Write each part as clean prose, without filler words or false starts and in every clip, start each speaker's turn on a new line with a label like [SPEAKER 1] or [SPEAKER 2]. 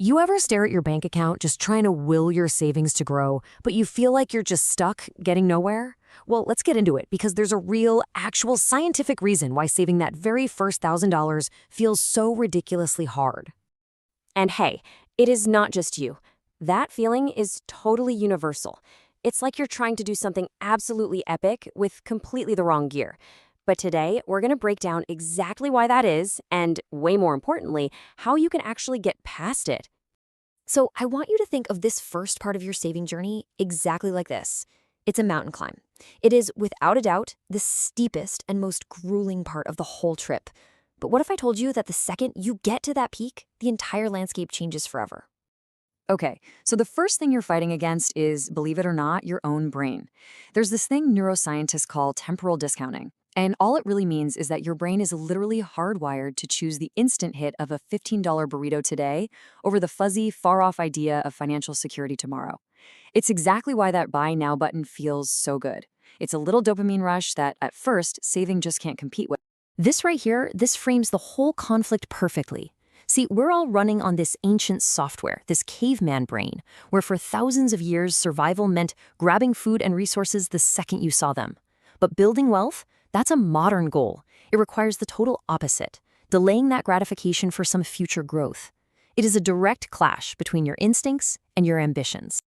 [SPEAKER 1] You ever stare at your bank account just trying to will your savings to grow, but you feel like you're just stuck, getting nowhere? Well, let's get into it because there's a real, actual scientific reason why saving that very first $1,000 feels so ridiculously hard. And hey, it is not just you. That feeling is totally universal. It's like you're trying to do something absolutely epic with completely the wrong gear. But today, we're going to break down exactly why that is, and way more importantly, how you can actually get past it. So I want you to think of this first part of your saving journey exactly like this. It's a mountain climb. It is, without a doubt, the steepest and most grueling part of the whole trip. But what if I told you that the second you get to that peak, the entire landscape changes forever? Okay, so the first thing you're fighting against is, believe it or not, your own brain. There's this thing neuroscientists call temporal discounting. And all it really means is that your brain is literally hardwired to choose the instant hit of a $15 burrito today over the fuzzy, far-off idea of financial security tomorrow. It's exactly why that buy now button feels so good. It's a little dopamine rush that, at first, saving just can't compete with. This right here, this frames the whole conflict perfectly. See, we're all running on this ancient software, this caveman brain, where for thousands of years survival meant grabbing food and resources the second you saw them. But building wealth? That's a modern goal. It requires the total opposite, delaying that gratification for some future growth. It is a direct clash between your instincts and your ambitions.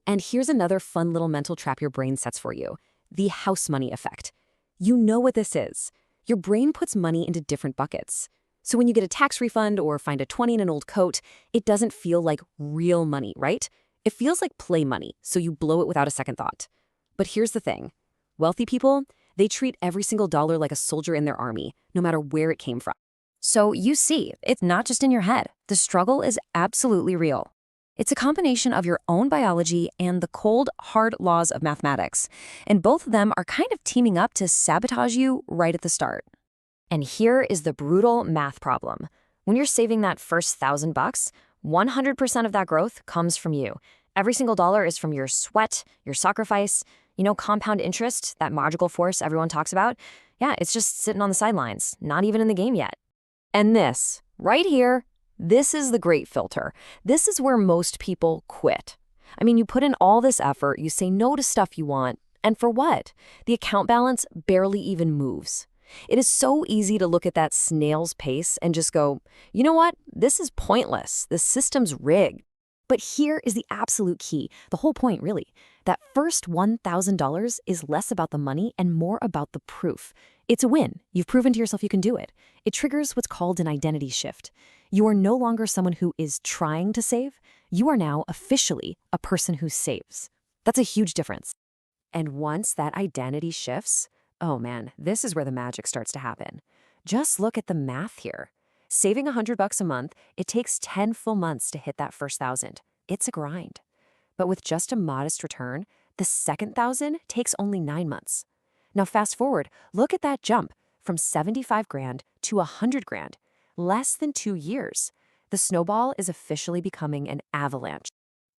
[SPEAKER 1] And here's another fun little mental trap your brain sets for you: the house money effect. You know what this is. Your brain puts money into different buckets. So when you get a tax refund or find a 20 in an old coat, it doesn't feel like real money, right? It feels like play money, so you blow it without a second thought. But here's the thing. Wealthy people, they treat every single dollar like a soldier in their army, no matter where it came from. So you see, it's not just in your head. The struggle is absolutely real. It's a combination of your own biology and the cold, hard laws of mathematics. And both of them are kind of teaming up to sabotage you right at the start. And here is the brutal math problem. When you're saving that first $1,000, 100% of that growth comes from you. Every single dollar is from your sweat, your sacrifice. You know, compound interest, that magical force everyone talks about? Yeah, it's just sitting on the sidelines, not even in the game yet. And this, right here, this is the great filter. This is where most people quit. I mean, you put in all this effort, you say no to stuff you want, and for what? The account balance barely even moves. It is so easy to look at that snail's pace and just go, you know what? This is pointless. The system's rigged. But here is the absolute key, the whole point really. That first $1,000 is less about the money and more about the proof. It's a win. You've proven to yourself you can do it. It triggers what's called an identity shift. You are no longer someone who is trying to save. You are now officially a person who saves. That's a huge difference. And once that identity shifts, oh man, this is where the magic starts to happen. Just look at the math here. Saving $100 a month, it takes 10 full months to hit that first 1,000. It's a grind. But with just a modest return, the second 1,000 takes only 9 months. Now fast forward, look at that jump from 75 grand to 100 grand. Less than 2 years. The snowball is officially becoming an avalanche.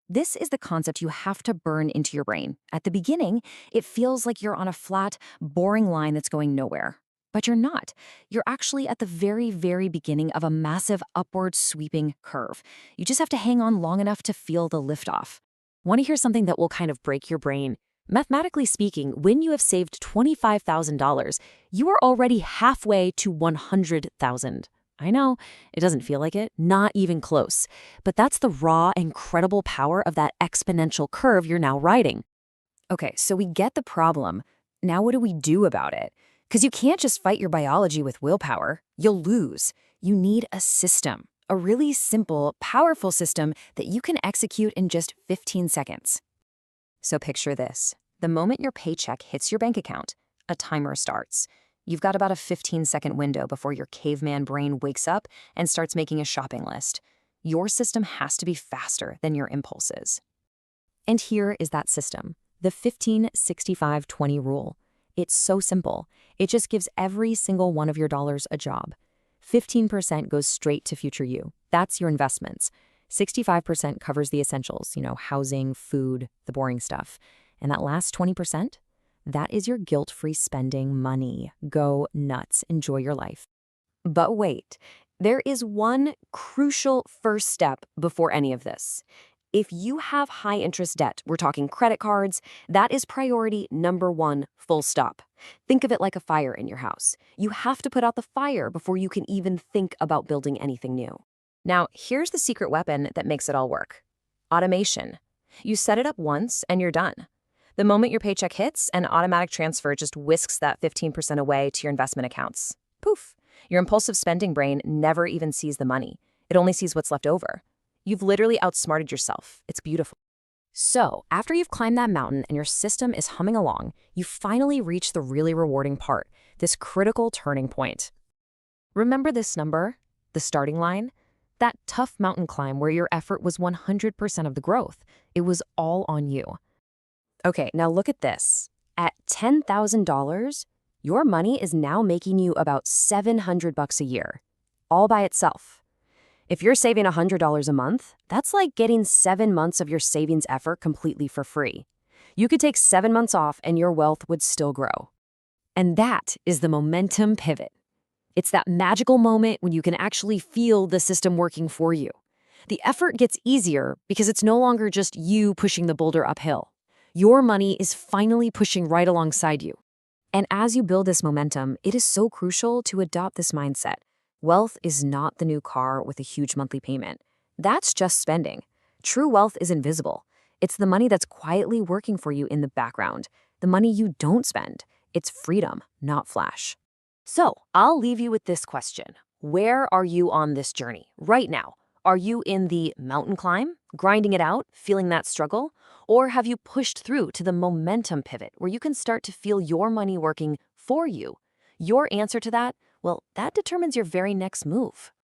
[SPEAKER 1] This is the concept you have to burn into your brain. At the beginning, it feels like you're on a flat, boring line that's going nowhere. But you're not. You're actually at the very, very beginning of a massive upward sweeping curve. You just have to hang on long enough to feel the liftoff. Want to hear something that will kind of break your brain? Mathematically speaking, when you have saved $25,000, you are already halfway to $100,000. I know, it doesn't feel like it, not even close. But that's the raw, incredible power of that exponential curve you're now riding. Okay, so we get the problem. Now what do we do about it? Because you can't just fight your biology with willpower. You'll lose. You need a system, a really simple, powerful system that you can execute in just 15 seconds. So picture this. The moment your paycheck hits your bank account, a timer starts. You've got about a 15-second window before your caveman brain wakes up and starts making a shopping list. Your system has to be faster than your impulses. And here is that system, the 15-65-20 rule. It's so simple. It just gives every single one of your dollars a job. 15% goes straight to future you. That's your investments. 65% covers the essentials, housing, food, the boring stuff. And that last 20%, that is your guilt-free spending money. Go nuts. Enjoy your life. But wait, There is one crucial first step before any of this. If you have high interest debt, we're talking credit cards, that is priority number one, full stop. Think of it like a fire in your house. You have to put out the fire before you can even think about building anything new. Now, here's the secret weapon that makes it all work. Automation. You set it up once and you're done. The moment your paycheck hits, an automatic transfer just whisks that 15% away to your investment accounts. Poof. Your impulsive spending brain never even sees the money. It only sees what's left over. You've literally outsmarted yourself. It's beautiful. So, after you've climbed that mountain and your system is humming along, you finally reach the really rewarding part, this critical turning point. Remember this number, the starting line? That tough mountain climb where your effort was 100% of the growth. It was all on you. Okay, now look at this. At $10,000, your money is now making you about $700 a year, all by itself. If you're saving $100 a month, that's like getting 7 months of your savings effort completely for free. You could take 7 months off and your wealth would still grow. And that is the momentum pivot. It's that magical moment when you can actually feel the system working for you. The effort gets easier because it's no longer just you pushing the boulder uphill. Your money is finally pushing right alongside you. And as you build this momentum, it is so crucial to adopt this mindset. Wealth is not the new car with a huge monthly payment. That's just spending. True wealth is invisible. It's the money that's quietly working for you in the background. The money you don't spend. It's freedom, not flash. So, I'll leave you with this question. Where are you on this journey right now? Are you in the mountain climb, grinding it out, feeling that struggle? Or have you pushed through to the momentum pivot where you can start to feel your money working for you? Your answer to that, well, that determines your very next move.